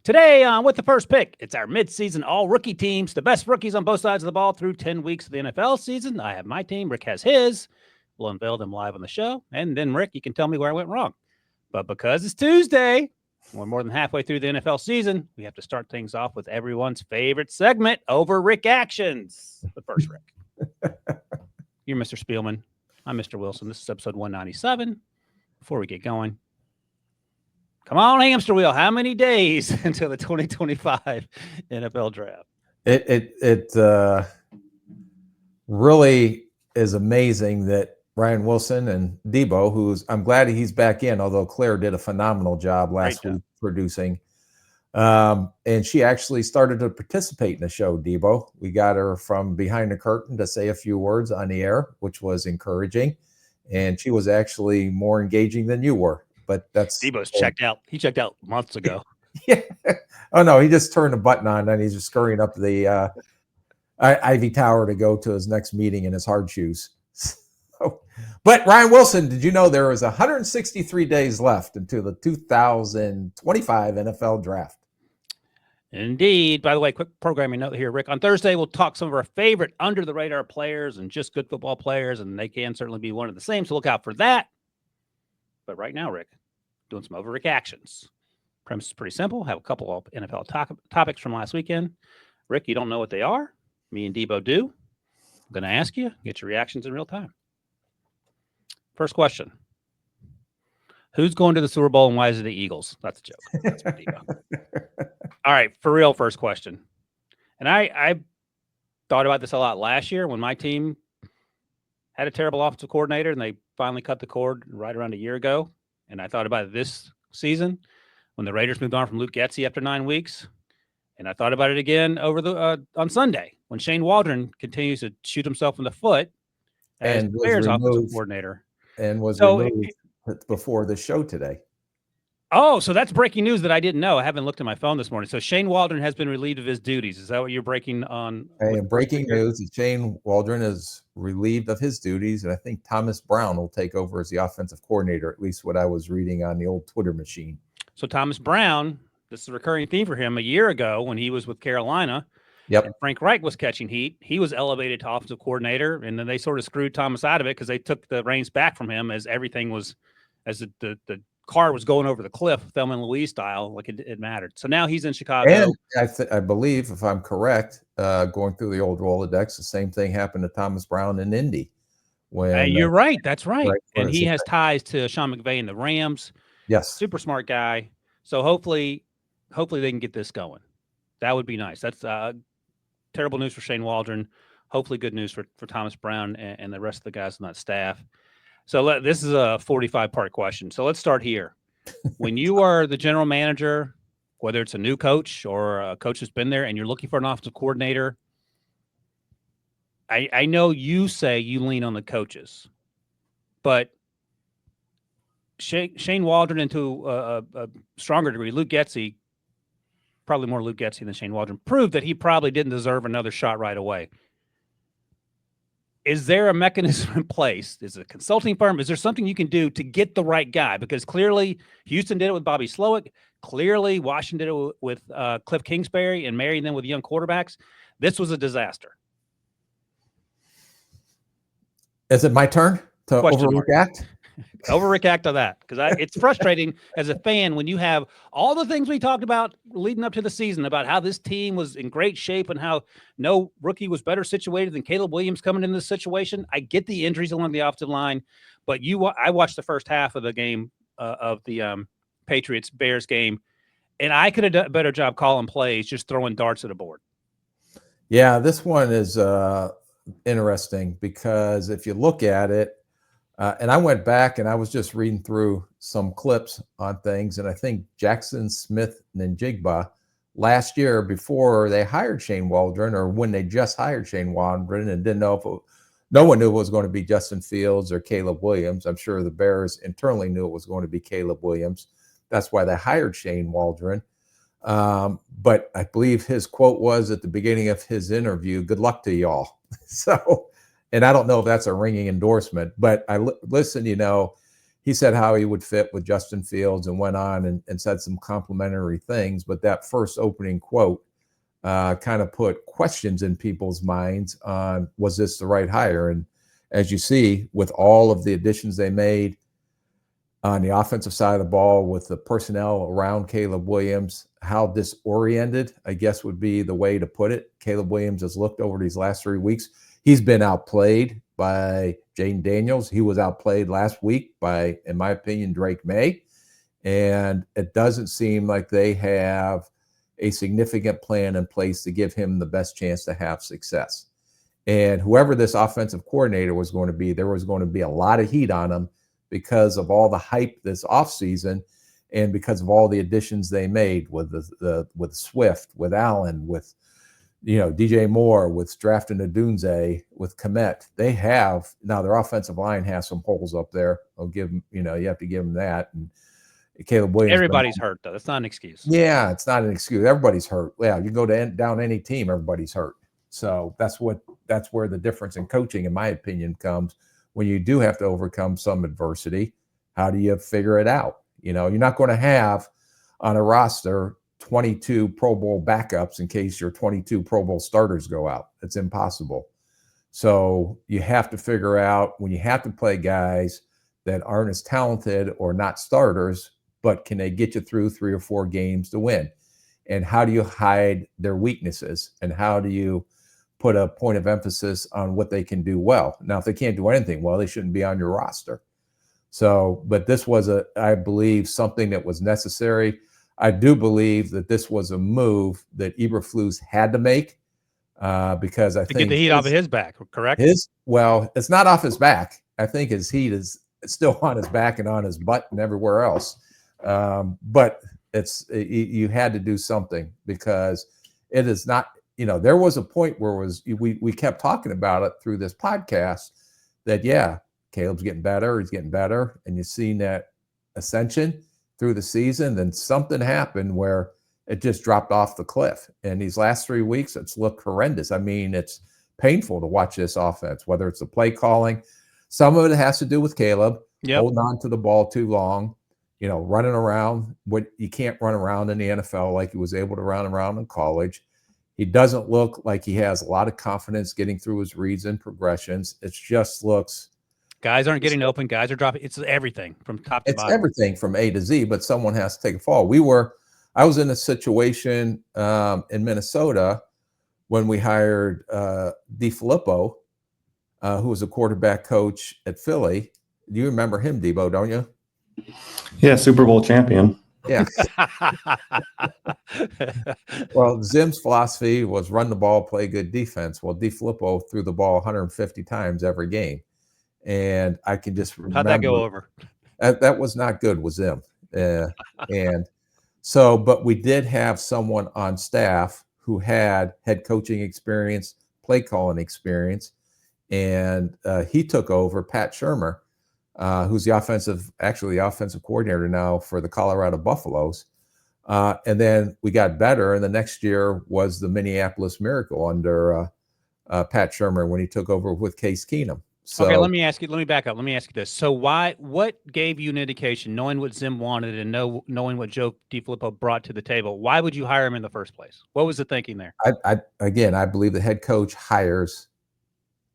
Today on With the First Pick, it's our midseason all-rookie teams, the best rookies on both sides of the ball through 10 weeks of the NFL season. I have my team. Rick has his. We'll unveil them live on the show. And then, Rick, you can tell me where I went wrong. But because it's Tuesday, we're more than halfway through the NFL season, we have to start things off with everyone's favorite segment, Over Rick Actions. But first, Rick. You're Mr. Spielman. I'm Mr. Wilson. This is episode 197. Before we get going, come on, hamster wheel. How many days until the 2025 NFL draft? It really is amazing that Ryan Wilson and Debo, I'm glad he's back in, although Claire did a phenomenal job last week producing. And she actually started to participate in the show, Debo. We got her from behind the curtain to say a few words on the air, which was encouraging. And she was actually more engaging than you were. But that's Debo's checked out. He checked out months ago. Yeah. Oh no, he just turned a button on and he's just scurrying up the Ivy Tower to go to his next meeting in his hard shoes. But Ryan Wilson, did you know there is 163 days left until the 2025 NFL draft? Indeed. By the way, quick programming note here, Rick. On Thursday, we'll talk some of our favorite under-the-radar players and just good football players, and they can certainly be one of the same, so look out for that. But right now, Rick, doing some over Rick actions. Premise is pretty simple. Have a couple of NFL topics from last weekend. Rick, you don't know what they are. Me and Debo do. I'm going to ask you. Get your reactions in real time. First question. Who's going to the Super Bowl and why is it the Eagles? That's a joke. That's for Debo. All right, for real, first question. And I thought about this a lot last year when my team had a terrible offensive coordinator and they finally cut the cord right around a year ago. And I thought about it this season when the Raiders moved on from Luke Getsy after 9 weeks. And I thought about it again on Sunday when Shane Waldron continues to shoot himself in the foot as the Bears offensive coordinator. And was removed before the show today. Oh, so that's breaking news that I didn't know. I haven't looked at my phone this morning. So Shane Waldron has been relieved of his duties. Is that what you're breaking on? And breaking news is Shane Waldron is relieved of his duties, and I think Thomas Brown will take over as the offensive coordinator, at least what I was reading on the old Twitter machine. So Thomas Brown, this is a recurring theme for him. A year ago when he was with Carolina, and Frank Reich was catching heat, he was elevated to offensive coordinator, and then they sort of screwed Thomas out of it because they took the reins back from him as everything was, as the car was going over the cliff, Thelma and Louise style, like it mattered. So now he's in Chicago. And I believe, if I'm correct, going through the old Rolodex, the same thing happened to Thomas Brown in Indy. When you're right. That's right. And he has ties to Sean McVay and the Rams. Yes. Super smart guy. So hopefully they can get this going. That would be nice. That's terrible news for Shane Waldron. Hopefully good news for Thomas Brown and the rest of the guys on that staff. So this is a 45-part question. So let's start here. When you are the general manager, whether it's a new coach or a coach that's been there and you're looking for an offensive coordinator, I know you say you lean on the coaches, but Shane Waldron, and to a stronger degree, Luke Getsy, probably more Luke Getsy than Shane Waldron, proved that he probably didn't deserve another shot right away. Is there a mechanism in place? Is it a consulting firm? Is there something you can do to get the right guy? Because clearly Houston did it with Bobby Slowick. Clearly Washington did it with Cliff Kingsbury and married them with young quarterbacks. This was a disaster. Is it my turn to overreact? Overreact to that, because it's frustrating as a fan when you have all the things we talked about leading up to the season about how this team was in great shape and how no rookie was better situated than Caleb Williams coming into this situation. I get the injuries along the offensive line, but I watched the first half of the game of the Patriots-Bears game, and I could have done a better job calling plays, just throwing darts at a board. Yeah, this one is interesting because if you look at it, and I went back and I was just reading through some clips on things, and I think Jackson Smith and Njigba last year, before they hired Shane Waldron, or when they just hired Shane Waldron and didn't know if no one knew it was going to be Justin Fields or Caleb Williams. I'm sure the Bears internally knew it was going to be Caleb Williams. That's why they hired Shane Waldron. But I believe his quote was at the beginning of his interview, "Good luck to y'all." So, and I don't know if that's a ringing endorsement, but listen, he said how he would fit with Justin Fields and went on and said some complimentary things. But that first opening quote kind of put questions in people's minds on, was this the right hire? And as you see, with all of the additions they made on the offensive side of the ball, with the personnel around Caleb Williams, how disoriented, I guess, would be the way to put it. Caleb Williams has looked over these last 3 weeks. He's been outplayed by Jaden Daniels. He was outplayed last week by, in my opinion, Drake May. And it doesn't seem like they have a significant plan in place to give him the best chance to have success. And whoever this offensive coordinator was going to be, there was going to be a lot of heat on him because of all the hype this offseason and because of all the additions they made with with Swift, with Allen, with DJ Moore, with drafting Odunze, with Kmet. They have now, their offensive line has some holes up there. I'll give them, you have to give them that. And Caleb Williams. Everybody's hurt, though. That's not an excuse. Yeah, it's not an excuse. Everybody's hurt. Yeah, you go down any team, everybody's hurt. So that's where the difference in coaching, in my opinion, comes. When you do have to overcome some adversity, how do you figure it out? You're not going to have on a roster 22 Pro Bowl backups in case your 22 Pro Bowl starters go out. It's impossible. So you have to figure out, when you have to play guys that aren't as talented or not starters, but can they get you through 3 or 4 games to win? And how do you hide their weaknesses? And how do you put a point of emphasis on what they can do well? Now, if they can't do anything well, they shouldn't be on your roster. So, but this was I believe, something that was necessary. I do believe that this was a move that Eberflus had to make because I think get the heat off of his back, correct? Well, it's not off his back. I think his heat is still on his back and on his butt and everywhere else. But you had to do something, because it is not, there was a point where we kept talking about it through this podcast that, yeah, Caleb's getting better. He's getting better. And you've seen that ascension through the season. Then something happened where it just dropped off the cliff. And these last 3 weeks, it's looked horrendous. I mean, it's painful to watch this offense, whether it's the play calling. Some of it has to do with Caleb holding on to the ball too long, running around. What you can't run around in the NFL like he was able to run around in college. He doesn't look like he has a lot of confidence getting through his reads and progressions. It just looks. Guys aren't getting open. Guys are dropping. It's everything from top to bottom. It's everything from A to Z, but someone has to take a fall. I was in a situation in Minnesota when we hired DeFilippo, who was a quarterback coach at Philly. Do you remember him, Debo, don't you? Yeah, Super Bowl champion. Yeah. Well, Zim's philosophy was run the ball, play good defense. Well, DeFilippo threw the ball 150 times every game. And I can just remember. How'd that go over? That was not good with Zim. And so, but we did have someone on staff who had head coaching experience, play calling experience. And he took over, Pat Shurmur, who's the offensive coordinator now for the Colorado Buffaloes. And then we got better. And the next year was the Minneapolis Miracle under Pat Shurmur when he took over with Case Keenum. So, okay, let me back up. Let me ask you this. So what gave you an indication, knowing what Zim wanted and knowing what Joe DeFilippo brought to the table, why would you hire him in the first place? What was the thinking there? I believe the head coach hires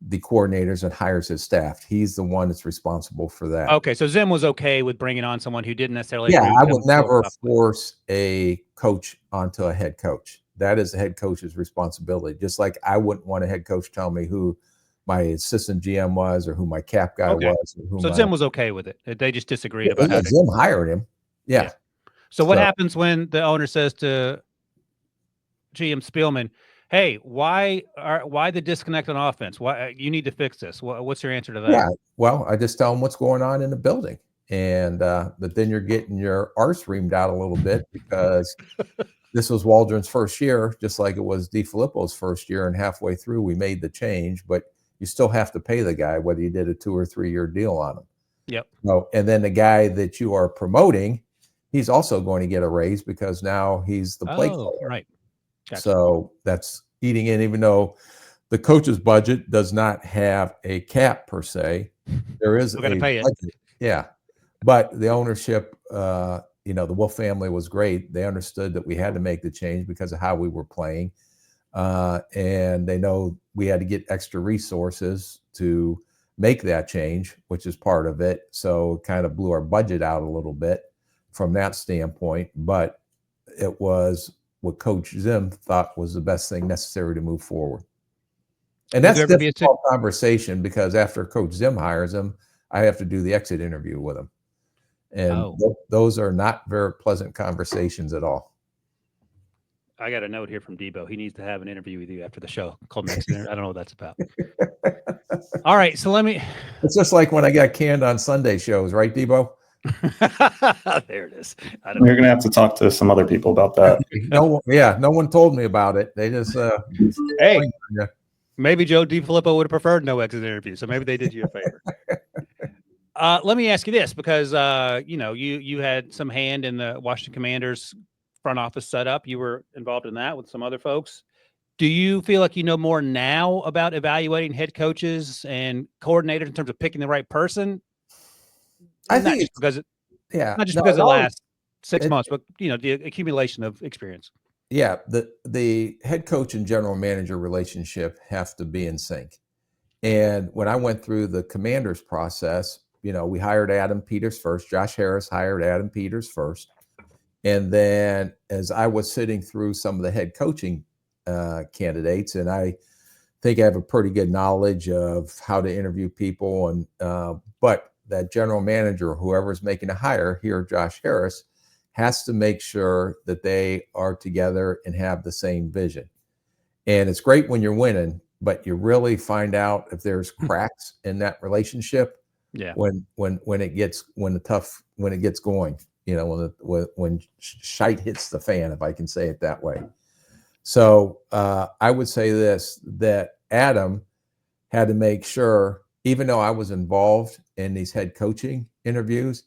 the coordinators and hires his staff. He's the one that's responsible for that. Okay, so Zim was okay with bringing on someone who didn't necessarily. Yeah, I would never force a coach onto a head coach. That is the head coach's responsibility. Just like I wouldn't want a head coach tell me who my assistant GM was or who my cap guy was. So Zim was okay with it. They just disagreed about it. Zim hired him. Yeah. So what happens when the owner says to GM Spielman, hey, why the disconnect on offense? Why you need to fix this? What's your answer to that? Yeah, well, I just tell them what's going on in the building, and but then you're getting your arse reamed out a little bit because this was Waldron's first year, just like it was DeFilippo's first year, and halfway through we made the change, but you still have to pay the guy whether you did a 2 or 3 year deal on him. Yep. No, and then the guy that you are promoting, he's also going to get a raise because now he's the play caller. Right. Gotcha. So that's eating in, even though the coach's budget does not have a cap per se. There is We're going to pay it. Yeah. But the ownership, the Wolf family was great. They understood that we had to make the change because of how we were playing. And they know we had to get extra resources to make that change, which is part of it. So it kind of blew our budget out a little bit from that standpoint. But it was what Coach Zim thought was the best thing necessary to move forward. And that's a difficult conversation because after Coach Zim hires him, I have to do the exit interview with him. And those are not very pleasant conversations at all. I got a note here from Debo. He needs to have an interview with you after the show called Next. I don't know what that's about. All right. So it's just like when I got canned on Sunday shows, right, Debo? There it is. You're going to have to talk to some other people about that. No one told me about it. They just, hey, maybe Joe DiFilippo would have preferred no exit interview. So maybe they did you a favor. Let me ask you this, because you had some hand in the Washington Commanders front office setup. You were involved in that with some other folks. Do you feel like you know more now about evaluating head coaches and coordinators in terms of picking the right person? I think not just because of the last 6 months, but the accumulation of experience. Yeah, the head coach and general manager relationship have to be in sync. And when I went through the Commanders process, we hired Adam Peters first. Josh Harris hired Adam Peters first. And then as I was sitting through some of the head coaching candidates, and I think I have a pretty good knowledge of how to interview people. And but that general manager, whoever's making a hire here, Josh Harris, has to make sure that they are together and have the same vision. And it's great when you're winning, but you really find out if there's cracks in that relationship. Yeah. When it gets going, when shite hits the fan, if I can say it that way. So I would say this, that Adam had to make sure, even though I was involved in these head coaching interviews,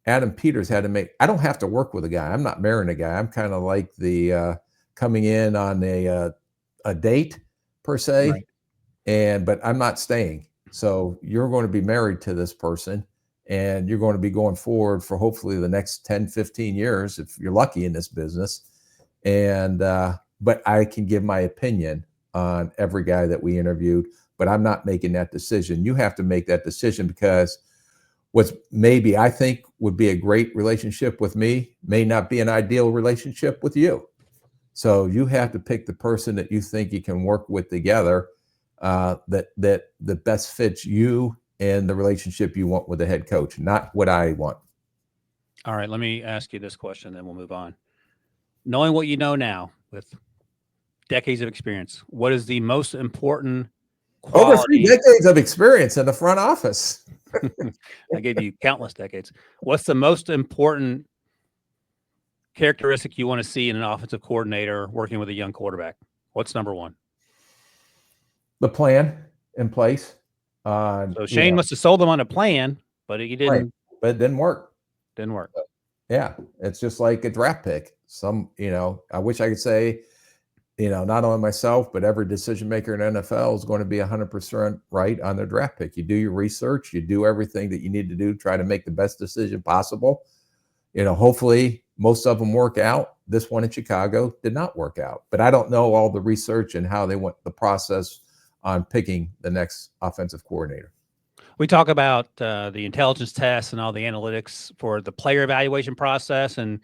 Adam Peters had to I don't have to work with a guy. I'm not marrying a guy. I'm kind of like the coming in on a date per se, right. But I'm not staying. So you're going to be married to this person, and you're going to be going forward for hopefully the next 10, 15 years, if you're lucky in this business. And but I can give my opinion on every guy that we interviewed, but I'm not making that decision. You have to make that decision, because what's maybe I think would be a great relationship with me may not be an ideal relationship with you. So you have to pick the person that you think you can work with together, that best fits you and the relationship you want with the head coach, not what I want. All right, let me ask you this question, then we'll move on. Knowing what you know now with decades of experience, what is the most important quality? Over 3 decades of experience in the front office. I gave you countless decades. What's the most important characteristic you want to see in an offensive coordinator working with a young quarterback? What's number one? The plan in place. So Shane must have sold them on a plan, but he didn't. Right. But it didn't work. Didn't work. Yeah, it's just like a draft pick. I wish I could say, not only myself, but every decision maker in NFL is going to be 100% right on their draft pick. You do your research, you do everything that you need to do to try to make the best decision possible. Hopefully most of them work out. This one in Chicago did not work out, but I don't know all the research and how they went the process on picking the next offensive coordinator. We talk about the intelligence tests and all the analytics for the player evaluation process. And,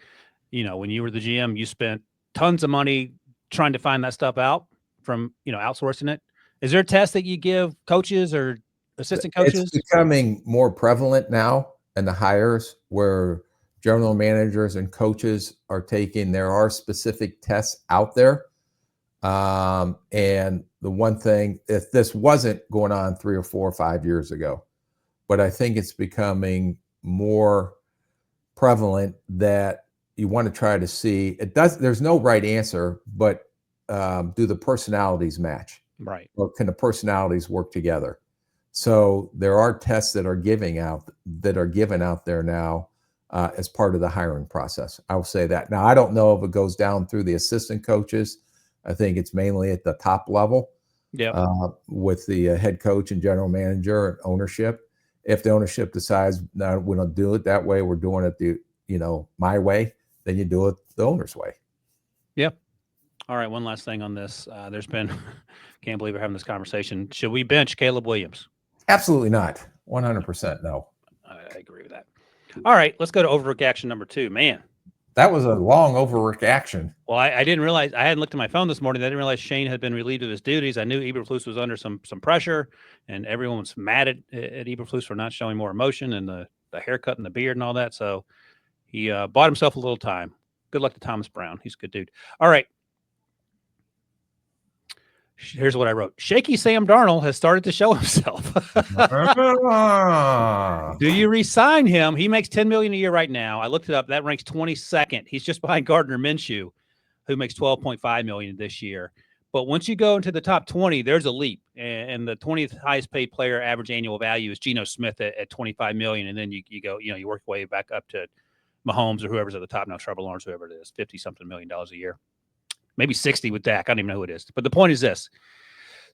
when you were the GM, you spent tons of money trying to find that stuff out from, outsourcing it. Is there a test that you give coaches or assistant coaches? It's becoming more prevalent now in the hires, where general managers and coaches are taking, there are specific tests out there. And the one thing, if this wasn't going on 3 or 4 or 5 years ago, but I think it's becoming more prevalent that you want to try to see, there's no right answer, but do the personalities match? Right. Or can the personalities work together? So there are tests that are given out there now as part of the hiring process. I will say that. Now, I don't know if it goes down through the assistant coaches. I think it's mainly at the top level, with the head coach and general manager and ownership. If the ownership decides, no, we don't do it that way, we're doing it my way, then you do it the owner's way. Yep. All right, one last thing on this. There's been, can't believe we're having this conversation. Should we bench Caleb Williams? Absolutely not. 100% no. I agree with that. All right, let's go to overreaction number 2. Man, that was a long overreaction. Well, I didn't realize, I hadn't looked at my phone this morning. I didn't realize Shane had been relieved of his duties. I knew Eberflus was under some pressure, and everyone was mad at Eberflus for not showing more emotion and the haircut and the beard and all that. So he bought himself a little time. Good luck to Thomas Brown. He's a good dude. All right. Here's what I wrote. Shaky Sam Darnold has started to show himself. Do you re-sign him? He makes $10 million a year right now. I looked it up. That ranks 22nd. He's just behind Gardner Minshew, who makes $12.5 million this year. But once you go into the top 20, there's a leap. And the 20th highest paid player average annual value is Geno Smith at $25 million. And then you go, you work your way back up to Mahomes or whoever's at the top now, Trevor Lawrence, whoever it is, $50-something million a year. Maybe 60 with Dak. I don't even know who it is. But the point is this.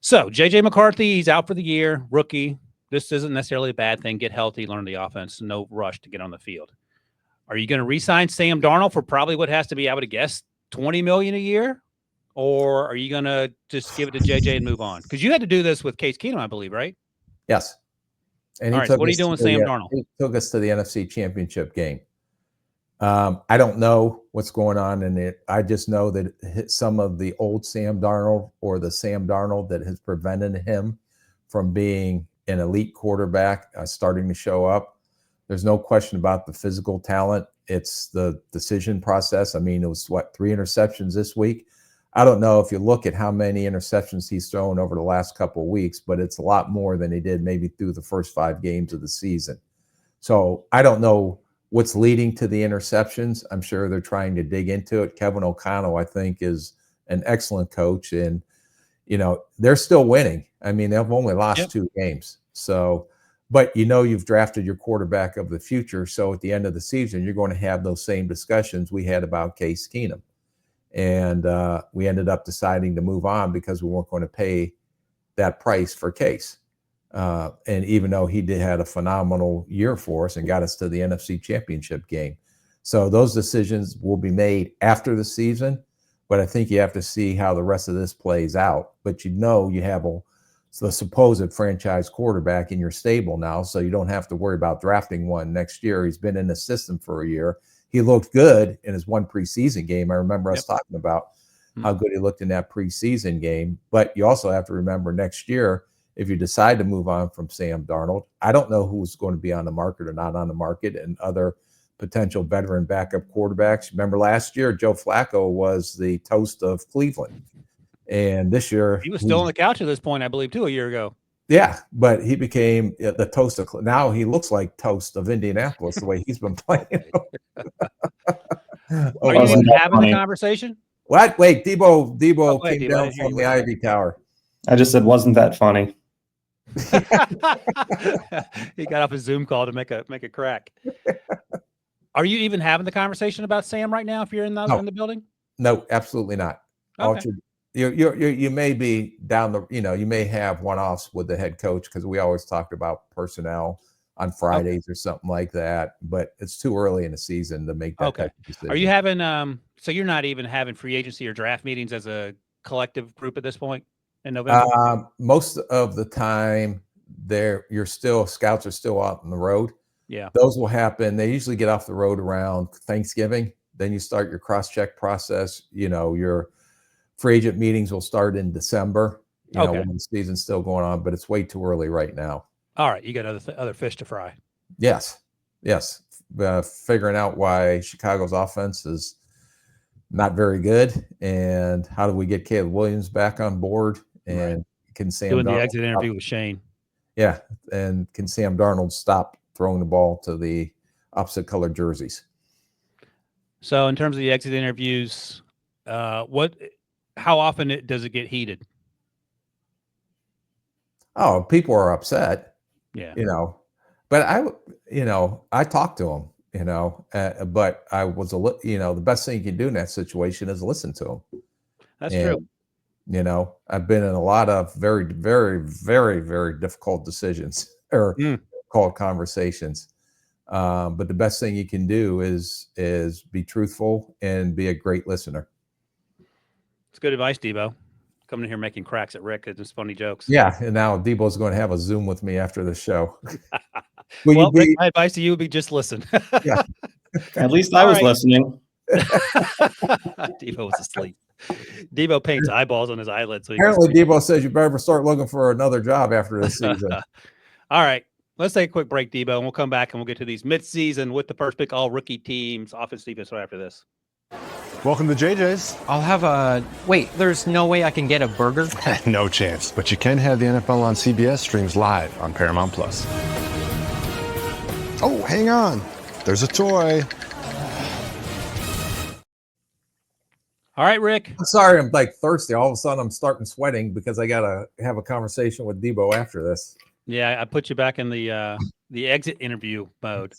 So J.J. McCarthy, he's out for the year, rookie. This isn't necessarily a bad thing. Get healthy, learn the offense. No rush to get on the field. Are you going to re-sign Sam Darnold for probably what has to be, I would guess, $20 million a year? Or are you going to just give it to J.J. and move on? Because you had to do this with Case Keenum, I believe, right? Yes. And all right, so what are you doing with Sam Darnold? He took us to the NFC Championship game. I don't know what's going on in it. I just know that some of the old Sam Darnold or the Sam Darnold that has prevented him from being an elite quarterback starting to show up. There's no question about the physical talent. It's the decision process. I mean, it was 3 interceptions this week. I don't know if you look at how many interceptions he's thrown over the last couple of weeks, but it's a lot more than he did maybe through the first 5 games of the season. So I don't know what's leading to the interceptions. I'm sure they're trying to dig into it. Kevin O'Connell, I think, is an excellent coach, and they're still winning. I mean, they've only lost 2 games. So, but you've drafted your quarterback of the future. So at the end of the season, you're going to have those same discussions we had about Case Keenum. And we ended up deciding to move on because we weren't going to pay that price for Case. And even though he had a phenomenal year for us and got us to the NFC Championship game. So those decisions will be made after the season, but I think you have to see how the rest of this plays out. But you have the supposed franchise quarterback in your stable now, so you don't have to worry about drafting one next year. He's been in the system for a year. He looked good in his one preseason game. I remember us talking about how good he looked in that preseason game. But you also have to remember next year, if you decide to move on from Sam Darnold, I don't know who's going to be on the market or not on the market and other potential veteran backup quarterbacks. Remember last year, Joe Flacco was the toast of Cleveland. And this year he was still on the couch at this point, I believe, too, a year ago. Yeah, but he became the toast of. Now he looks like toast of Indianapolis the way he's been playing. Are you even having the conversation? What? Wait, Debo came down from the Ivy Tower. I just said, wasn't that funny? He got off a Zoom call to make a crack. Are you even having the conversation about Sam right now if you're in the building? No, absolutely not. Okay. You may be down the, you may have one-offs with the head coach because we always talked about personnel on Fridays or something like that, but it's too early in the season to make that type of decision. Are you having, so you're not even having free agency or draft meetings as a collective group at this point in November? Most of the time scouts are still out on the road. Yeah. Those will happen. They usually get off the road around Thanksgiving. Then you start your cross-check process. Your free agent meetings will start in December, when the season's still going on, but it's way too early right now. All right. You got other fish to fry. Yes. Figuring out why Chicago's offense is not very good and how do we get Caleb Williams back on board and can Sam doing Darnold the exit interview with Shane. Yeah. And can Sam Darnold stop throwing the ball to the opposite colored jerseys? So in terms of the exit interviews, how often does it get heated? Oh, people are upset. Yeah. But I talked to him, but I was the best thing you can do in that situation is listen to him. That's true. I've been in a lot of very, very, very, very difficult decisions or difficult conversations. But the best thing you can do is be truthful and be a great listener. It's good advice, Debo. Coming in here making cracks at Rick. It's just funny jokes. Yeah, and now Debo's going to have a Zoom with me after the show. Well, Rick, my advice to you would be just listen. Yeah. At least I was listening. Debo was asleep. Debo paints eyeballs on his eyelids. So apparently, Debo says you better start looking for another job after this season. All right. Let's take a quick break, Debo, and we'll come back and we'll get to these midseason with the first pick all rookie teams, offense, defense, right after this. Welcome to JJ's. I'll have a... Wait, there's no way I can get a burger? No chance. But you can have the NFL on CBS streams live on Paramount+. Oh, hang on. There's a toy. All right, Rick. I'm sorry, I'm like thirsty. All of a sudden, I'm starting sweating because I got to have a conversation with Debo after this. Yeah, I put you back in the exit interview mode.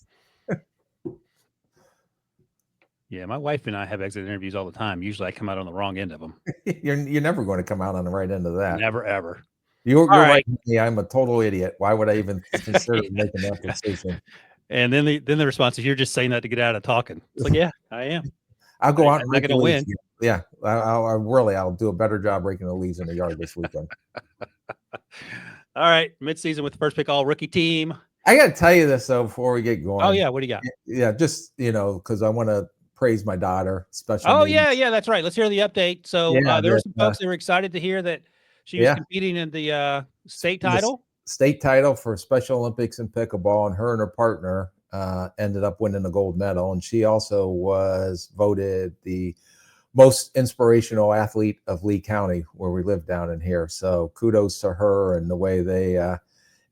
Yeah, my wife and I have exit interviews all the time. Usually I come out on the wrong end of them. You're never going to come out on the right end of that. Never, ever. You're right. Yeah, I'm a total idiot. Why would I even consider making that decision? And then the response is, you're just saying that to get out of talking. It's like, yeah, I am. I'll go out and I'm not going to win. Yeah, I'll do a better job raking the leaves in the yard this weekend. All right, midseason with the first pick all rookie team. I got to tell you this, though, before we get going. Oh, yeah, what do you got? Yeah, just, because I want to praise my daughter, especially. Oh, yeah, that's right. Let's hear the update. So there were some folks that were excited to hear that she was competing in the state title. State title for Special Olympics in pickleball, and her and her partner ended up winning the gold medal. And she also was voted the most inspirational athlete of Lee County, where we live down in here. So kudos to her and the way they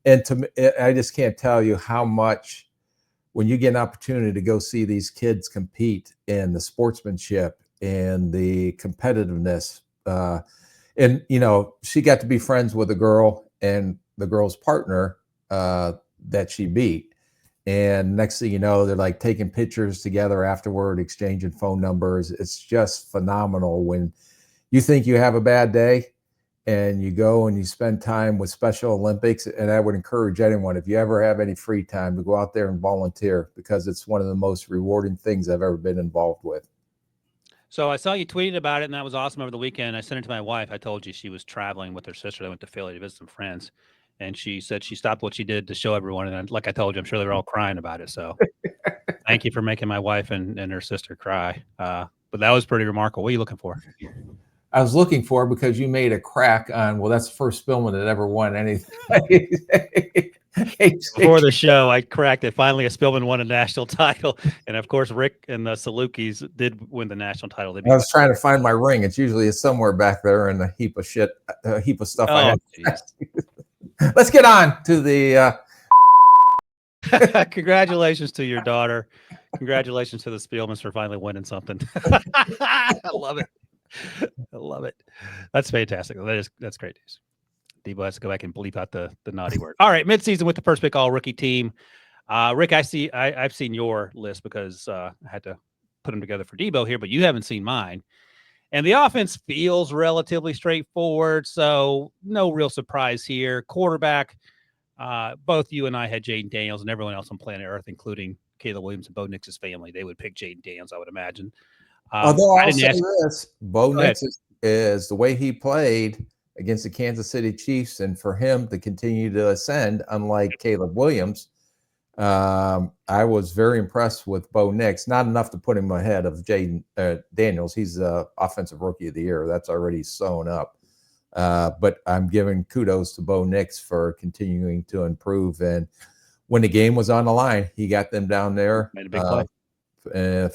and to me, I just can't tell you how much when you get an opportunity to go see these kids compete in the sportsmanship and the competitiveness. And, she got to be friends with a girl and the girl's partner that she beat. And next thing you know, they're like taking pictures together afterward, exchanging phone numbers. It's just phenomenal when you think you have a bad day and you go and you spend time with Special Olympics. And I would encourage anyone, if you ever have any free time, to go out there and volunteer, because it's one of the most rewarding things I've ever been involved with. So I saw you tweeting about it, and that was awesome over the weekend. I sent it to my wife. I told you she was traveling with her sister. They went to Philly to visit some friends. And she said she stopped what she did to show everyone. And like I told you, I'm sure they were all crying about it. So thank you for making my wife and her sister cry. But that was pretty remarkable. What are you looking for? I was looking for, because you made a crack on, well, that's the first Spielman that ever won anything. Before the show, I cracked it. Finally, a Spielman won a national title. And of course, Rick and the Salukis did win the national title. I was trying to find my ring. It's usually somewhere back there in a heap of shit, a heap of stuff. I had. Let's get on to the congratulations to your daughter. Congratulations to the Spielmans for finally winning something. I love it. I love it. That's fantastic. That's great news. Debo has to go back and bleep out the naughty word. All right, midseason with the first pick all rookie team. Rick, I've seen your list because I had to put them together for Debo here, but you haven't seen mine. And the offense feels relatively straightforward, so no real surprise here. Quarterback, both you and I had Jaden Daniels, and everyone else on planet Earth, including Caleb Williams and Bo Nix's family, they would pick Jaden Daniels, I would imagine. Although I'll say this, Bo Nix is the way he played against the Kansas City Chiefs, and for him to continue to ascend, unlike Caleb Williams, I was very impressed with Bo Nix. Not enough to put him ahead of Jaden Daniels. He's offensive rookie of the year. That's already sewn up. But I'm giving kudos to Bo Nix for continuing to improve. And when the game was on the line, he got them down there. Made a big play.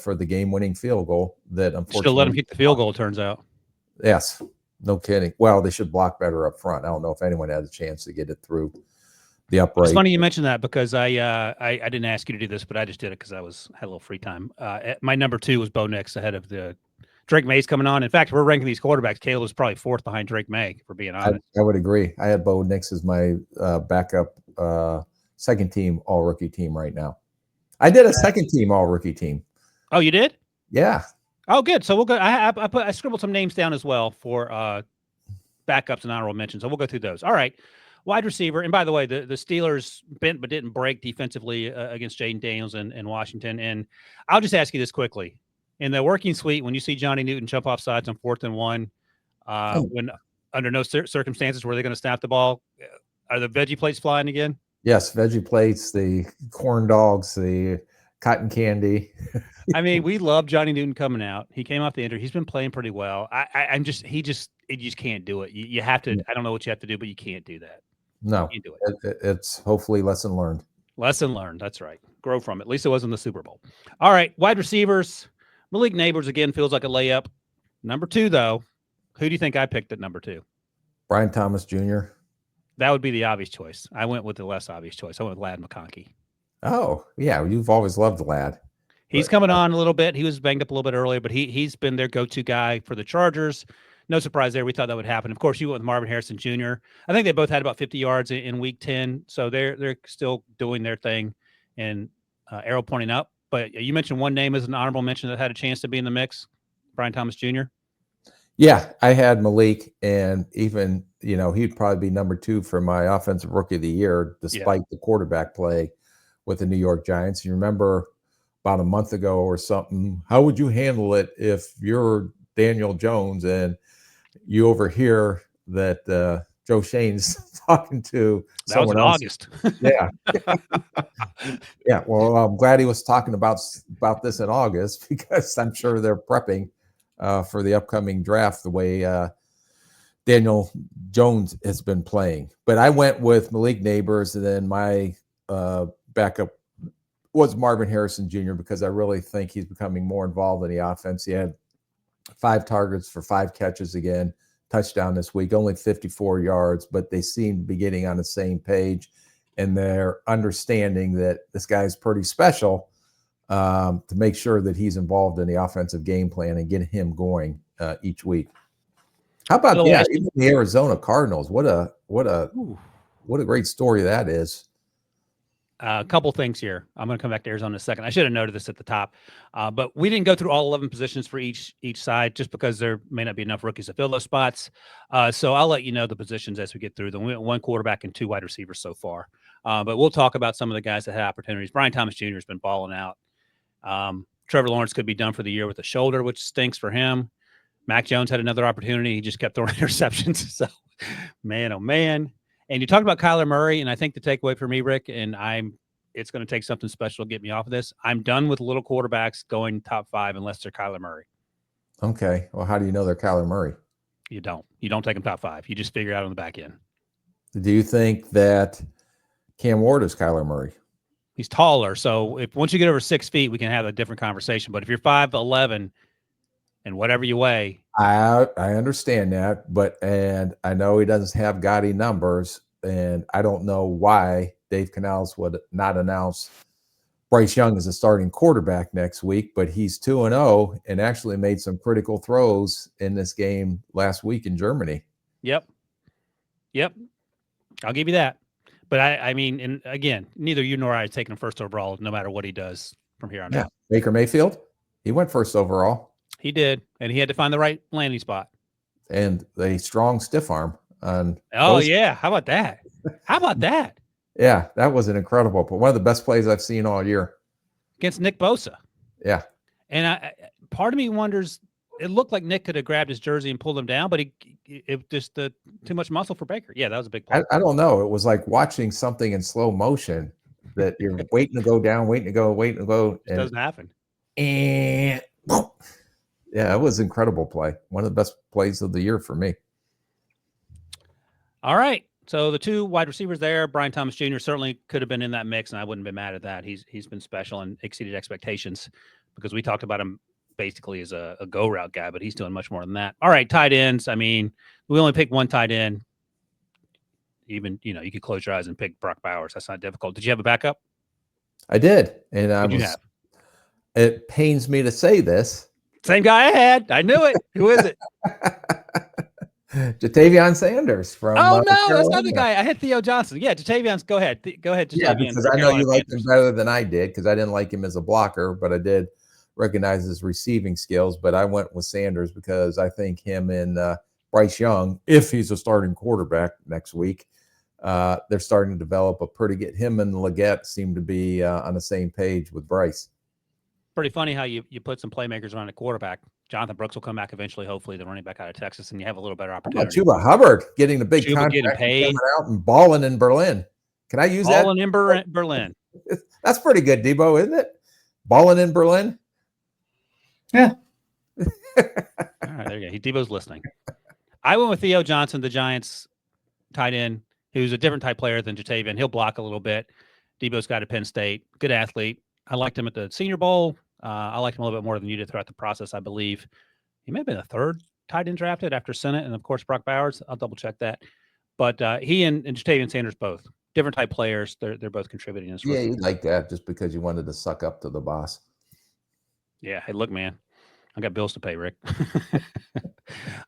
For the game-winning field goal that unfortunately still let him kick the field goal, turns out. Yes, no kidding. Well, they should block better up front. I don't know if anyone had a chance to get it through the upright. It's funny you mentioned that, because I didn't ask you to do this, but I just did it because I had a little free time. My number 2 was Bo Nix ahead of the Drake May's coming on. In fact, we're ranking these quarterbacks. Caleb was probably 4th behind Drake May, for being honest. I would agree. I had Bo Nix as my backup second team all-rookie team right now. I did a second team all-rookie team. Oh, you did? Yeah. Oh, good. So we'll go. I scribbled some names down as well for backups and honorable mentions. So we'll go through those. All right. Wide receiver, and by the way, the Steelers bent but didn't break defensively against Jaden Daniels in Washington. And I'll just ask you this quickly. In the working suite, when you see Johnny Newton jump off sides on 4th and 1, when under no circumstances were they going to snap the ball, are the veggie plates flying again? Yes, veggie plates, the corn dogs, the cotton candy. I mean, we love Johnny Newton coming out. He came off the injury. He's been playing pretty well. You just can't do it. You have to. I don't know what you have to do, but you can't do that. No, You can't do it. It's hopefully lesson learned. Lesson learned. That's right. Grow from it. At least it was in the Super Bowl. All right, wide receivers. Malik Neighbors again feels like a layup. Number 2, though. Who do you think I picked at number 2? Brian Thomas Jr. That would be the obvious choice. I went with the less obvious choice. I went with Lad McConkey. Oh, yeah. You've always loved the lad. He's coming on a little bit. He was banged up a little bit earlier, but he's been their go-to guy for the Chargers. No surprise there. We thought that would happen. Of course, you went with Marvin Harrison Jr. I think they both had about 50 yards in week 10, so they're still doing their thing and arrow pointing up. But you mentioned one name as an honorable mention that had a chance to be in the mix, Brian Thomas Jr. Yeah, I had Malik, and even, he'd probably be number 2 for my offensive rookie of the year, despite the quarterback play with the New York Giants. You remember about a month ago or something, how would you handle it if you're Daniel Jones and you overhear that Joe Shane's talking to someone else? August. Yeah. Yeah. Well, I'm glad he was talking about this in August, because I'm sure they're prepping for the upcoming draft the way Daniel Jones has been playing. But I went with Malik Neighbors, and then my backup was Marvin Harrison Jr., because I really think he's becoming more involved in the offense. He had 5 targets for 5 catches again, touchdown this week, only 54 yards, but they seem to be getting on the same page, and they're understanding that this guy's pretty special, to make sure that he's involved in the offensive game plan and get him going each week. How about even the Arizona Cardinals? What a great story that is. A couple things here. I'm going to come back to Arizona in a second. I should have noted this at the top, but we didn't go through all 11 positions for each side, just because there may not be enough rookies to fill those spots. So I'll let you know the positions as we get through them. We went 1 quarterback and 2 wide receivers so far, but we'll talk about some of the guys that had opportunities. Brian Thomas Jr. has been balling out. Trevor Lawrence could be done for the year with a shoulder, which stinks for him. Mac Jones had another opportunity. He just kept throwing interceptions. So, man, oh man. And you talked about Kyler Murray, and I think the takeaway for me, Rick, and it's going to take something special to get me off of this. I'm done with little quarterbacks going top 5 unless they're Kyler Murray. Okay. Well, how do you know they're Kyler Murray? You don't take them top 5. You just figure it out on the back end. Do you think that Cam Ward is Kyler Murray? He's taller, so once you get over 6 feet, we can have a different conversation. But if you're 5'11" and whatever you weigh, I understand that, and I know he doesn't have gaudy numbers, and I don't know why Dave Canales would not announce Bryce Young as a starting quarterback next week, but he's 2-0 and actually made some critical throws in this game last week in Germany. Yep. I'll give you that. But I mean, and again, neither you nor I have taken him first overall, no matter what he does from here on out. Baker Mayfield, he went first overall. He did, and he had to find the right landing spot. And a strong stiff arm on. Yeah. How about that? Yeah, that was an incredible, but one of the best plays I've seen all year. Against Nick Bosa. Yeah. And part of me wonders, it looked like Nick could have grabbed his jersey and pulled him down, but it just too much muscle for Baker. Yeah, that was a big play. I don't know. It was like watching something in slow motion that you're waiting to go down, waiting to go. It doesn't happen. And yeah, it was an incredible play. One of the best plays of the year for me. All right. So the 2 wide receivers there, Brian Thomas Jr. certainly could have been in that mix, and I wouldn't be mad at that. He's been special and exceeded expectations, because we talked about him basically as a go route guy, but he's doing much more than that. All right, tight ends. I mean, we only picked 1 tight end. Even, you could close your eyes and pick Brock Bowers. That's not difficult. Did you have a backup? I did. And it pains me to say this. Same guy I had. I knew it. Who is it? Jatavion Sanders from. Oh no, that's not the guy. I had Theo Johnson. Yeah, Jatavion's. Go ahead. Jatavion. Yeah, because I know you liked him better than I did, because I didn't like him as a blocker, but I did recognize his receiving skills. But I went with Sanders because I think him and Bryce Young, if he's a starting quarterback next week, they're starting to develop a pretty good. Him and Leggett seem to be on the same page with Bryce. Pretty funny how you put some playmakers around a quarterback. Jonathan Brooks will come back eventually, hopefully, the running back out of Texas, and you have a little better How about opportunity. Chuba Hubbard getting the big Chuba contract, getting paid, coming out and balling in Berlin? Can I use that? balling in Berlin. That's pretty good, Debo, isn't it? Balling in Berlin. Yeah. All right, there you go. Debo's listening. I went with Theo Johnson, the Giants tight end, who's a different type player than Jatavian. He'll block a little bit. Debo's got a Penn State, good athlete. I liked him at the Senior Bowl. I liked him a little bit more than you did throughout the process, I believe. He may have been the third tight end drafted after Sennett and, of course, Brock Bowers. I'll double-check that. But he and Jatavian Sanders both, different type players. They're both contributing. Yeah, you like that just because you wanted to suck up to the boss. Yeah. Hey, look, man, I got bills to pay, Rick.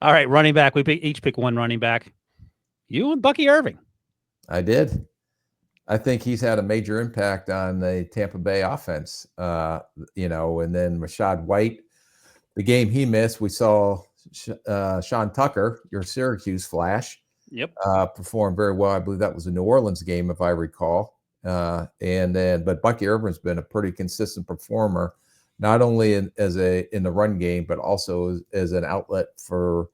All right, running back. We each pick one running back. You and Bucky Irving. I did. I think he's had a major impact on the Tampa Bay offense, and then Rashad White, the game he missed, we saw Sean Tucker, your Syracuse Flash, Yep. performed very well. I believe that was a New Orleans game, if I recall. But Bucky Irvin's been a pretty consistent performer, not only in the run game, but also as an outlet for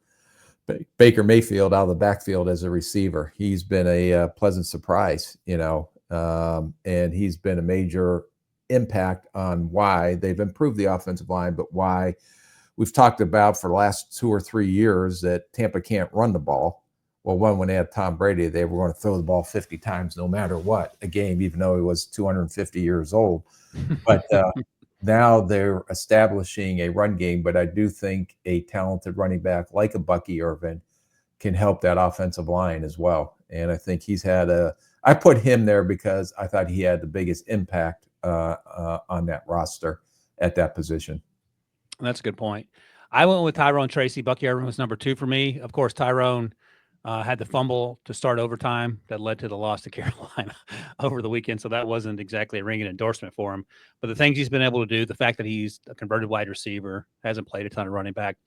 Baker Mayfield out of the backfield as a receiver. He's been a pleasant surprise, and he's been a major impact on why they've improved the offensive line, but why we've talked about for the last 2 or 3 years that Tampa can't run the ball. Well, when they had Tom Brady, they were going to throw the ball 50 times no matter what a game, even though he was 250 years old. But now they're establishing a run game, but I do think a talented running back like a Bucky Irvin can help that offensive line as well. And I think he's had I put him there because I thought he had the biggest impact on that roster at that position. That's a good point. I went with Tyrone Tracy. Bucky Irvin was number 2 for me. Of course, Tyrone had the fumble to start overtime that led to the loss to Carolina over the weekend. So that wasn't exactly a ringing endorsement for him. But the things he's been able to do, the fact that he's a converted wide receiver, hasn't played a ton of running back,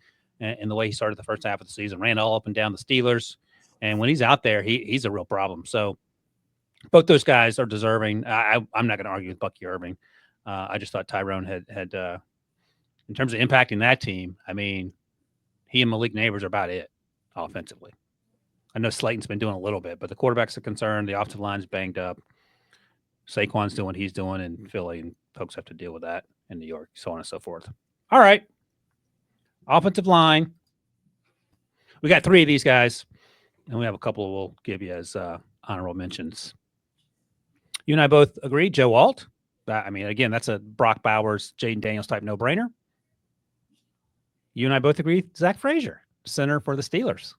and the way he started the first half of the season, ran all up and down the Steelers. And when he's out there, he's a real problem. So both those guys are deserving. I'm not going to argue with Bucky Irving. I just thought Tyrone had in terms of impacting that team, I mean, he and Malik Neighbors are about it offensively. I know Slayton's been doing a little bit, but the quarterback's a concern. The offensive line's banged up. Saquon's doing what he's doing in Philly, and folks have to deal with that in New York, so on and so forth. All right. Offensive line. We got 3 of these guys, and we have a couple we'll give you as honorable mentions. You and I both agree, Joe Alt. I mean, again, that's a Brock Bowers, Jaden Daniels type no-brainer. You and I both agree, Zach Frazier, center for the Steelers.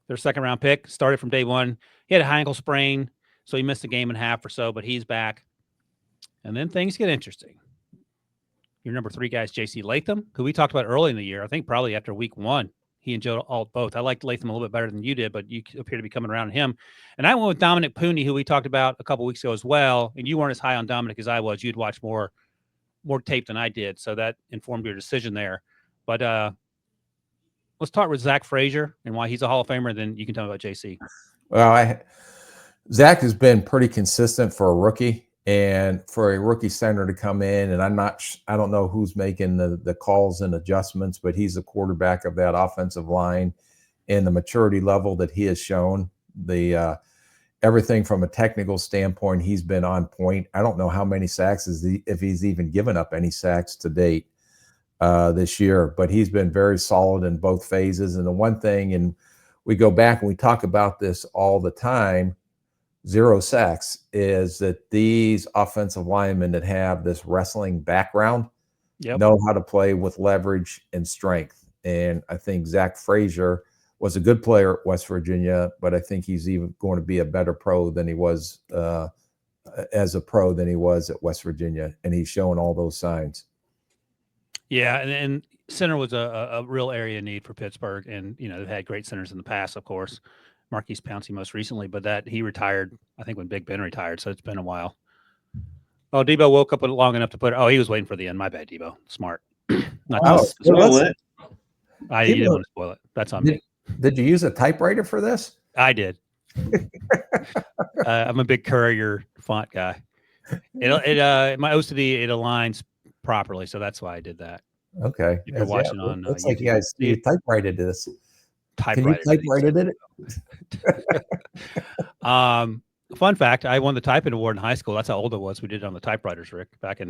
Their second-round pick, started from day one. He had a high ankle sprain, so he missed a game and a half or so, but he's back. And then things get interesting. Your number 3 guy is J.C. Latham, who we talked about early in the year. I think probably after week 1, he and Joe Alt both. I liked Latham a little bit better than you did, but you appear to be coming around him. And I went with Dominic Pooney, who we talked about a couple weeks ago as well. And you weren't as high on Dominic as I was. You'd watched more tape than I did, so that informed your decision there. But let's start with Zach Frazier and why he's a Hall of Famer, and then you can tell me about JC. Well, Zach has been pretty consistent for a rookie, and for a rookie center to come in, and I don't know who's making the calls and adjustments, but he's the quarterback of that offensive line, and the maturity level that he has shown, everything from a technical standpoint, he's been on point. I don't know how many sacks if he's even given up any sacks to date this year, but he's been very solid in both phases. And the one thing, and we go back and we talk about this all the time, 0 sacks, is that these offensive linemen that have this wrestling background know how to play with leverage and strength. And I think Zach Frazier was a good player at West Virginia, but I think he's even going to be a better pro than he was as a pro than he was at West Virginia. And he's showing all those signs. Yeah. And center was a real area of need for Pittsburgh. And, they've had great centers in the past, of course. Marquise Pouncey most recently, but that he retired, I think, when Big Ben retired. So it's been a while. Oh, Debo woke up long enough to put it. Oh, he was waiting for the end. My bad, Debo. Smart. Not Spoil it. You didn't want to spoil it. That's on me. Did you use a typewriter for this? I did. I'm a big Courier font guy. My OCD, it aligns properly, so that's why I did that. Okay. If you're watching on looks like YouTube, you guys see you it. typewriter this. Can you Typewriter. typewriter it? Fun fact: I won the typing award in high school. That's how old it was. We did it on the typewriters, Rick, back in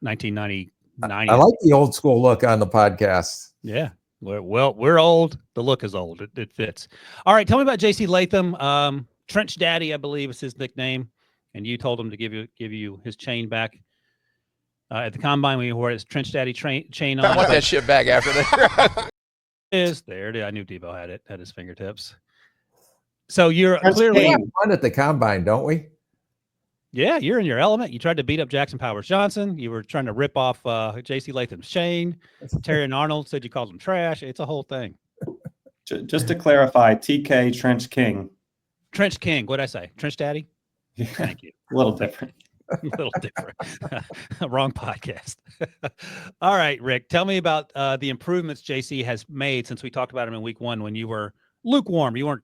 1999. I like the old school look on the podcast. Yeah. We're old. The look is old. It fits. All right. Tell me about JC Latham. Trench Daddy, I believe is his nickname. And you told him to give you his chain back at the combine when you wore his Trench Daddy chain on. I want that shit back after that. There it is. I knew Debo had it at his fingertips. So you're That's clearly We have fun at the combine, don't we? Yeah, you're in your element. You tried to beat up Jackson Powers Johnson. You were trying to rip off JC Latham's chain. Terry and Arnold said you called him trash. It's a whole thing. Just to clarify, TK Trench King. Trench King. What'd I say? Trench Daddy? Yeah, Thank you. a little different. A little different. Wrong podcast. All right, Rick, tell me about the improvements JC has made since we talked about him in week 1 when you were lukewarm. You weren't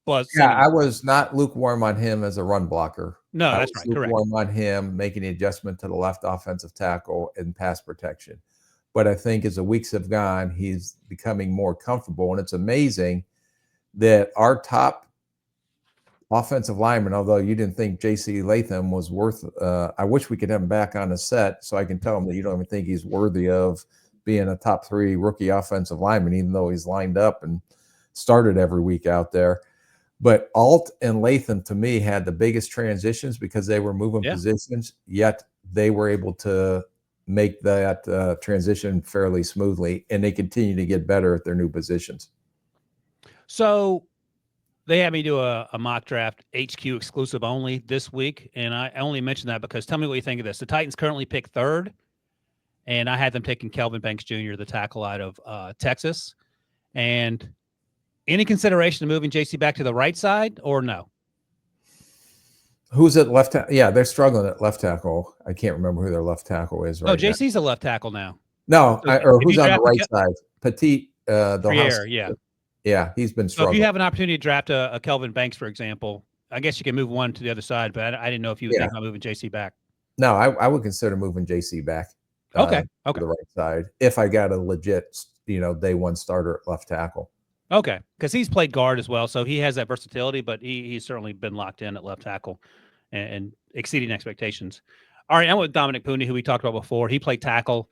buzzed. Yeah, I was not lukewarm on him as a run blocker. No, I that's was right. Correct. lukewarm on him making the adjustment to the left offensive tackle and pass protection. But I think as the weeks have gone, he's becoming more comfortable. And it's amazing that our top offensive lineman, although you didn't think JC Latham was worth, I wish we could have him back on the set so I can tell him that you don't even think he's worthy of being a top 3 rookie offensive lineman, even though he's lined up and started every week out there. But Alt and Latham, to me, had the biggest transitions because they were moving positions, yet they were able to make that transition fairly smoothly, and they continue to get better at their new positions. So they had me do a mock draft HQ exclusive only this week, and I only mention that because tell me what you think of this. The Titans currently pick 3rd, and I had them taking Kelvin Banks Jr., the tackle out of Texas. And any consideration of moving JC back to the right side or no? Who's at left tackle? Yeah, they're struggling at left tackle. I can't remember who their left tackle is right now. JC's a left tackle now. No, So or if who's you on the draft right side? Petit, Friere, yeah. Yeah, he's been So struggling. if you have an opportunity to draft a Kelvin Banks, for example, I guess you can move one to the other side, but I didn't know if you would think about moving JC back. No, I would consider moving JC back. Okay. To the right side if I got a legit, day 1 starter at left tackle. Okay, because he's played guard as well, so he has that versatility, but he's certainly been locked in at left tackle and exceeding expectations. All right, I'm with Dominic Pooney, who we talked about before. He played tackle